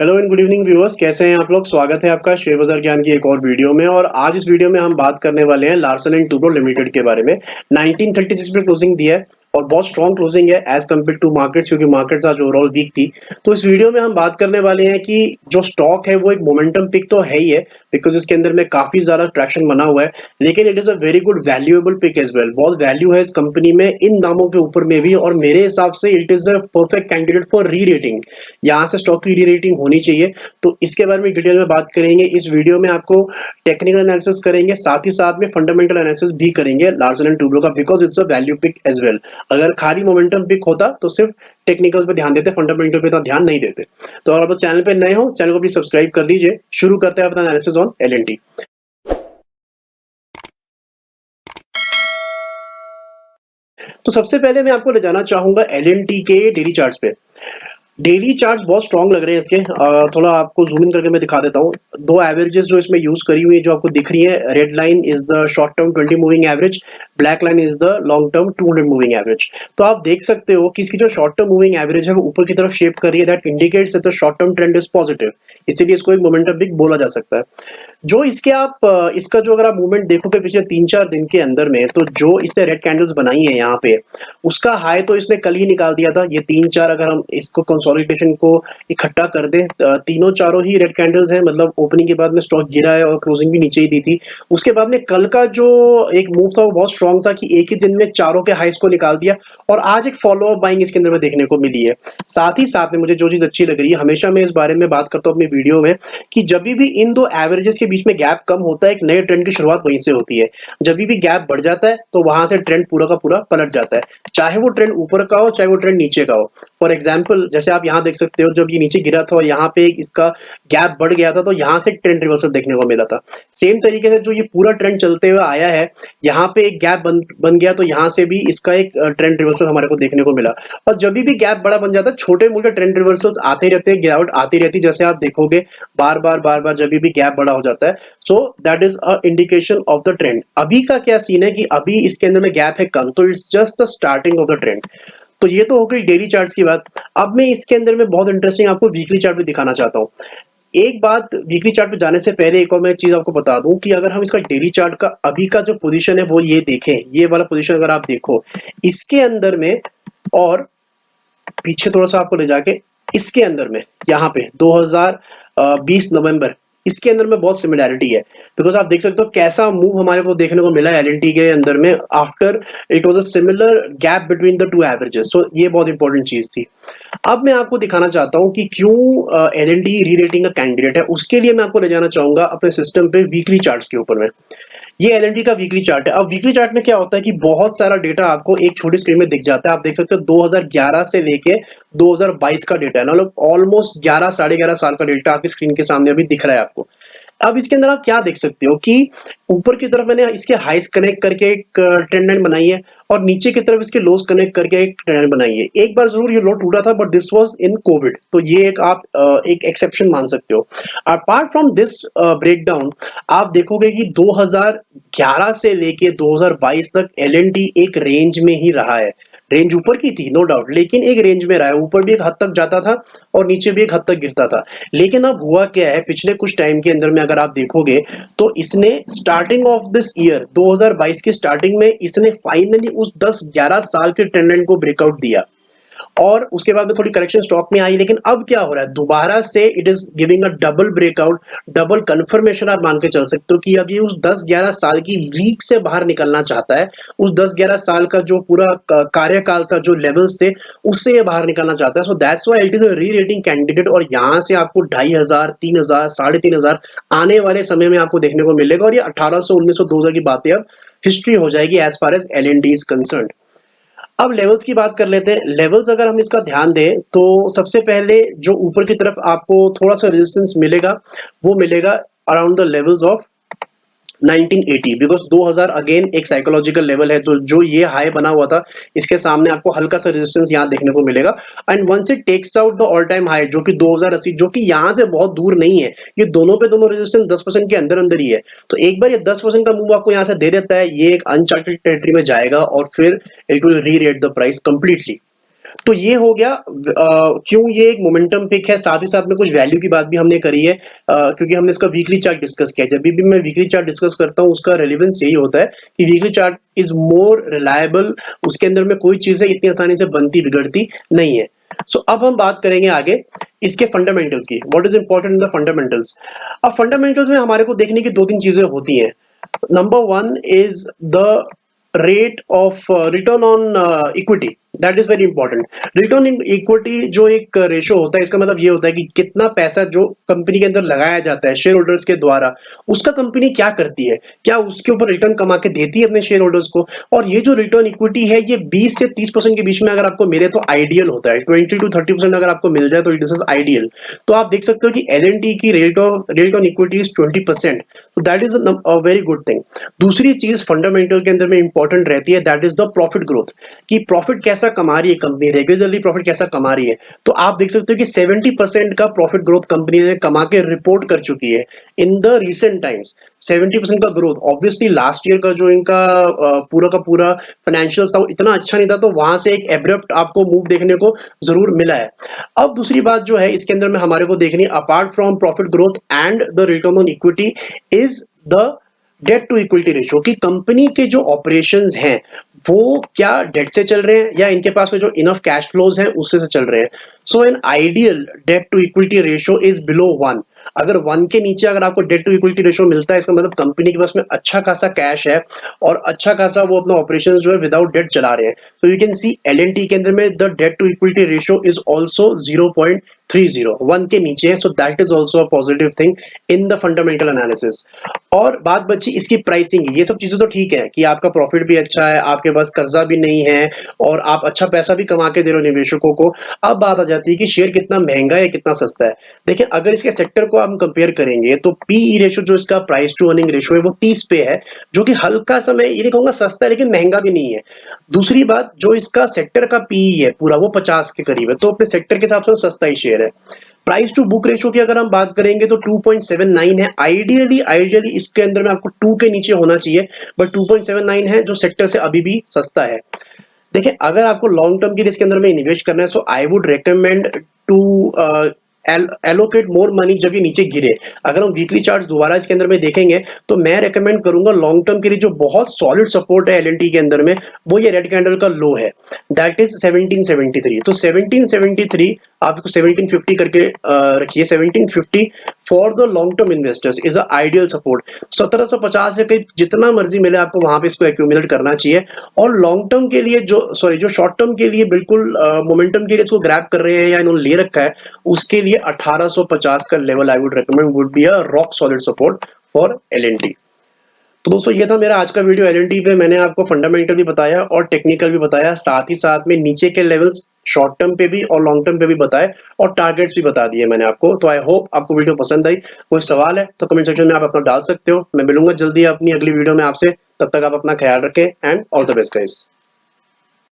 Hello and good evening viewers, कैसे हैं आप लोग। स्वागत है आपका शेयर बाजार ज्ञान की एक और वीडियो में। और आज इस वीडियो में हम बात करने वाले हैं लार्सन एंड टूब्रो लिमिटेड के बारे में। 1936 पे क्लोजिंग दिया है और बहुत स्ट्रॉन्ग क्लोजिंग है एज कम्पेयर टू मार्केट्स, क्योंकि मार्केट आज ओवरऑल वीक थी। तो इस वीडियो में हम बात करने वाले हैं कि जो स्टॉक है वो एक मोमेंटम पिक तो है ही है, बिकॉज इसके अंदर में काफी ज्यादा ट्रैक्शन बना हुआ है, लेकिन it is a very good valuable pick as well. बहुत वैल्यू है इस कंपनी में इन दामों के ऊपर में भी, और मेरे हिसाब से it is a perfect candidate for री रेटिंग। यहाँ से स्टॉक की री रेटिंग होनी चाहिए। तो इसके बारे में डिटेल में बात करेंगे इस वीडियो में। आपको टेक्निकल एनालिसिस करेंगे, साथ ही साथ में फंडामेंटल एनालिसिस भी करेंगे लार्सन एंड टूब्रो का, because it's a value pick as well. अगर खाली मोमेंटम पिक होता तो सिर्फ टेक्निकल पे ध्यान देते, फंडामेंटल पे तो ध्यान नहीं देते। तो अगर आप चैनल पे नए हो, चैनल को प्लीज सब्सक्राइब कर लीजिए। शुरू करते हैं अपना एनालिसिस ऑन एलएनटी। तो सबसे पहले मैं आपको ले जाना चाहूंगा एलएनटी के डेली चार्ट्स पे। डेली चार्ट्स बहुत स्ट्रांग लग रहे हैं इसके। थोड़ा आपको जूम इन करके मैं दिखा देता हूँ। दो एवरेजेस जो इसमें यूज करी हुई है जो आपको दिख रही है, red line is the short term 20 moving average, black line is the long term 200 moving average. तो आप देख सकते हो कि इसकी जो शॉर्ट टर्म मूविंग एवरेज है वो ऊपर की तरफ शेप कर रही है, that indicates that the short term trend is positive. इसीलिए इसको एक मोमेंटम पिक बोला जा सकता है। जो इसके आप इसका जो अगर आप मूवमेंट देखोगे पिछले 3-4 दिन के अंदर में, तो जो इसने रेड कैंडल्स बनाई है यहाँ पे, उसका हाई तो इसने कल ही निकाल दिया था। ये 3-4 अगर हम इसको कंसोलिडेशन को इकट्ठा कर दें, तीनों चारों ही रेड कैंडल्स हैं। मतलब ओपनिंग के बाद में स्टॉक गिरा है और क्लोजिंग भी नीचे ही दी थी। उसके बाद में कल का जो एक मूव था वो बहुत स्ट्रांग था कि एक ही दिन में चारों के हाईस को निकाल दिया, और आज एक फॉलो अप बाइंग इसके अंदर में देखने को मिली है। साथ ही साथ में मुझे जो चीज अच्छी लग रही है, हमेशा मैं इस बारे में बात करता हूँ अपनी वीडियो में, कि जब भी इन दो एवरेजेस के बीच में गैप कम होता है, एक नए ट्रेंड की शुरुआत वहीं से होती है। जब भी गैप बढ़ जाता है तो वहां से ट्रेंड पूरा का पूरा पलट जाता है, चाहे वो ट्रेंड ऊपर का हो चाहे वो ट्रेंड नीचे का हो। फॉर एग्जाम्पल जैसे आप यहाँ देख सकते हो, जब ये नीचे गिरा था और यहाँ पे इसका गैप बढ़ गया था, तो यहाँ से ट्रेंड रिवर्सल देखने को मिला था। सेम तरीके से जो ये पूरा ट्रेंड चलते हुए आया है, यहाँ पे एक गैप बन गया, तो यहाँ से भी इसका एक ट्रेंड रिवर्सल हमारे को देखने को मिला। और जब भी गैप बड़ा बन जाता है, छोटे मोटे ट्रेंड रिवर्सल्स आते रहते हैं, गिरावट आती रहती है, जैसे आप देखोगे बार बार जब भी गैप बड़ा हो जाता है। So that is a indication of the trend. अभी का क्या सीन है कि अभी इसके अंदर में गैप है कम, तो it's just the starting of the trend. तो ये तो हो गई डेली चार्ट्स की बात। अब मैं इसके अंदर में बहुत इंटरेस्टिंग आपको वीकली चार्ट भी दिखाना चाहता हूँ। एक बात, वीकली चार्ट पे जाने से पहले एक और मैं चीज आपको बता दूं कि अगर हम इसका डेली चार्ट का अभी का जो पोजीशन है वो ये देखें, ये वाला पोजीशन अगर आप देखो इसके अंदर में, और पीछे थोड़ा सा आपको ले जाके इसके अंदर में, यहाँ पे 2020 नवंबर, इसके अंदर में बहुत सिमिलैरिटी है। बिकॉज आप देख सकते हो कैसा मूव हमारे को देखने को मिला है एलएनटी के अंदर में after it was a similar gap between the two averages. So ये बहुत इंपॉर्टेंट चीज थी। अब मैं आपको दिखाना चाहता हूं कि क्यों एलएनटी री रेटिंग का कैंडिडेट है। उसके लिए मैं आपको ले जाना चाहूंगा अपने सिस्टम पे वीकली चार्ट्स के ऊपर में। ये एलएनटी का वीकली चार्ट है। अब वीकली चार्ट में क्या होता है कि बहुत सारा डेटा आपको एक छोटी स्क्रीन में दिख जाता है। आप देख सकते हो 2011 से लेके 2022 का डेटा है ना, मतलब ऑलमोस्ट 11 साढ़े 11 साल का डेटा आपकी स्क्रीन के सामने अभी दिख रहा है आपको। अब इसके अंदर आप क्या देख सकते हो कि ऊपर की तरफ मैंने इसके हाइस कनेक्ट करके एक ट्रेंड लाइन बनाई है, और नीचे की तरफ इसके लोज कनेक्ट करके एक ट्रेंड लाइन बनाई है। एक बार जरूर ये लो टूटा था, but this was in Covid, तो ये एक आप एक एक्सेप्शन मान सकते हो। अपार्ट फ्रॉम दिस ब्रेकडाउन, आप देखोगे कि 2011 से लेके 2022 तक एलएनटी एक रेंज में ही रहा है। रेंज ऊपर की थी नो डाउट, लेकिन एक रेंज में रहा है। ऊपर भी एक हद तक जाता था और नीचे भी एक हद तक गिरता था। लेकिन अब हुआ क्या है, पिछले कुछ टाइम के अंदर में अगर आप देखोगे, तो इसने स्टार्टिंग ऑफ दिस ईयर 2022 की स्टार्टिंग में इसने फाइनली उस 10-11 साल के ट्रेंड लाइन को ब्रेकआउट दिया, और उसके बाद में थोड़ी करेक्शन स्टॉक में आई। लेकिन अब क्या हो रहा है, दोबारा से it is giving a double breakout, double confirmation. आप मान के चल सकते हो कि अब ये उस 10-11 साल की वीक से बाहर निकलना चाहता है। उस 10-11 साल का जो पूरा कार्यकाल था, जो लेवल्स थे, उससे ये बाहर निकलना चाहता है। So that's why it is अ री रेटिंग कैंडिडेट, और यहां से आपको 2500, 3000, 3500 आने वाले समय में आपको देखने को मिलेगा। और ये 1800, 1900, 2000 की बातें अब हिस्ट्री हो जाएगी as far as L and T is concern. अब लेवल्स की बात कर लेते हैं। लेवल्स अगर हम इसका ध्यान दें, तो सबसे पहले जो ऊपर की तरफ आपको थोड़ा सा रेजिस्टेंस मिलेगा, वो मिलेगा around the levels of 1980। Because 2000 again एक साइकोलॉजिकल लेवल है, तो जो ये हाई बना हुआ था, इसके सामने आपको हल्का सा रेजिस्टेंस यहाँ देखने को मिलेगा। And once it takes out the all time high जो कि 2080, जो कि यहाँ से बहुत दूर नहीं है, ये दोनों पे दोनों रेजिस्टेंस 10% के अंदर अंदर ही है। तो एक बार ये 10% का मूव आपको यहाँ से दे देता है, ये एक अनचार्टेड टेरिटरी में जाएगा, और फिर इट विल री रेट द प्राइस कंप्लीटली। तो ये हो गया क्यों ये एक मोमेंटम पिक है, साथ ही साथ में कुछ वैल्यू की बात भी हमने करी है, क्योंकि हमने इसका वीकली चार्ट डिस्कस किया है। जब भी मैं वीकली चार्ट डिस्कस करता हूँ उसका रेलेवेंस यही होता है कि weekly chart is more reliable, उसके अंदर में कोई चीजें इतनी आसानी से बनती बिगड़ती नहीं है। सो अब हम बात करेंगे आगे इसके फंडामेंटल्स की, what is important in the fundamentals. अब फंडामेंटल्स में हमारे को देखने की दो तीन चीजें होती हैं। Number one is the rate of return on equity, that is very important. Return in equity जो एक रेशो होता है, इसका मतलब ये होता है कि कितना पैसा जो कंपनी के अंदर लगाया जाता है शेयर होल्डर्स के द्वारा, उसका कंपनी क्या करती है, क्या उसके ऊपर रिटर्न कमा के देती है अपने शेयर होल्डर्स को। और ये जो रिटर्न इक्विटी है ये 20 से 30% के बीच में अगर आपको मिले तो आइडियल होता है। 20 to 30% अगर आपको मिल जाए तो दिस इज आइडियल। तो आप देख सकते हो कि एल की रेट ऑन इक्विटी इज 20%, तो that is a very good thing. दूसरी चीज फंडामेंटल के अंदर में इंपॉर्टेंट रहती है, that is the profit growth, कि प्रॉफिट कैसा कमा रही है कंपनी, रेगुलरली प्रॉफिट कैसा कमा रही है। तो आप देख सकते हो कि 70% का प्रॉफिट ग्रोथ कंपनी ने कमा के रिपोर्ट कर चुकी है इन द रिसेंट टाइम्स। 70% का ग्रोथ, ऑब्वियसली लास्ट ईयर का जो इनका पूरा का पूरा फाइनेंशियल्स था वो इतना अच्छा नहीं था, तो वहां से एक एब्रप्ट आपको मूव देखने को जरूर मिला है। अब दूसरी बात जो है इसके अंदर में हमारे को देखनी, apart from profit growth and the return on equity, is the debt to equity ratio, कि कंपनी के जो ऑपरेशंस हैं वो क्या डेट से चल रहे हैं या इनके पास में जो इनफ कैश फ्लोज हैं उससे से चल रहे हैं। So an ideal debt to equity ratio is below 1। अगर 1 के नीचे अगर आपको डेट टू इक्विटी रेशियो मिलता है, इसका मतलब कंपनी के पास में अच्छा खासा कैश है और अच्छा खासा वो अपना ऑपरेशन जो है विदाउट डेट चला रहे हैं। तो यू कैन सी एल के अंदर में the debt to equity ratio is also 0.30, 1 के नीचे है। So that is also a positive thing in the fundamental analysis. और बात बची इसकी प्राइसिंग की, ये सब चीजें तो ठीक है कि आपका प्रॉफिट भी अच्छा है, आपके पास कर्जा भी नहीं है और आप अच्छा पैसा भी कमा के दे रहे हो निवेशकों को। अब बात आ जाती है कि शेयर कितना महंगा है कितना सस्ता है। देखिए अगर इसके सेक्टर को हम कंपेयर करेंगे तो पीई रेशो जो इसका प्राइस टू अर्निंग रेशो है वो 30 पे है, जो कि हल्का सा, मैं ये नहीं कहूंगा सस्ता है लेकिन महंगा भी नहीं है। दूसरी बात, जो इसका सेक्टर का पीई है पूरा वो 50 के करीब है, तो अपने सेक्टर के हिसाब से सस्ता ही शेयर है। प्राइस टू बुक रेशो की अगर हम बात करेंगे तो 2.79 है। आइडियली इसके अंदर में आपको 2 के नीचे होना चाहिए, बट 2.79 है जो सेक्टर से अभी भी सस्ता है। देखिए अगर आपको लॉन्ग टर्म के लिए इसके अंदर में इन्वेस्ट करना है, so I would recommend to allocate more money जब ये नीचे गिरे। अगर हम वीकली चार्ट दोबारा इसके अंदर में देखेंगे तो मैं रेकमेंड करूंगा लॉन्ग टर्म के लिए जो बहुत सॉलिड सपोर्ट है एल के अंदर में, वो ये रेड कैंडल का लो है, दैट इज 1773। तो 1773 आप इसको 1750 करके रखिए। 1750 for the long term investors is a ideal support. 1750 से कहीं जितना मर्जी मिले आपको वहां पे इसको एक्यूमुलेट करना चाहिए। और लॉन्ग टर्म के लिए जो शॉर्ट टर्म के लिए बिल्कुल मोमेंटम के लिए इसको ग्रैब कर रहे हैं या इन्होंने ले रखा है, उसके लिए 1850 का level I would recommend would be a rock solid support for L. तो दोस्तों ये था मेरा आज का वीडियो एल पे। मैंने आपको फंडामेंटल भी बताया और टेक्निकल भी बताया, साथ ही साथ में नीचे के लेवल्स शॉर्ट टर्म पे भी और लॉन्ग टर्म पे भी बताए और टारगेट्स भी बता दिए मैंने आपको। तो आई होप आपको वीडियो पसंद आई। कोई सवाल है तो कमेंट सेक्शन में आप अपना डाल सकते हो। मैं मिलूंगा जल्दी अपनी अगली वीडियो में आपसे, तब तक आप अपना ख्याल रखें and all the best guys.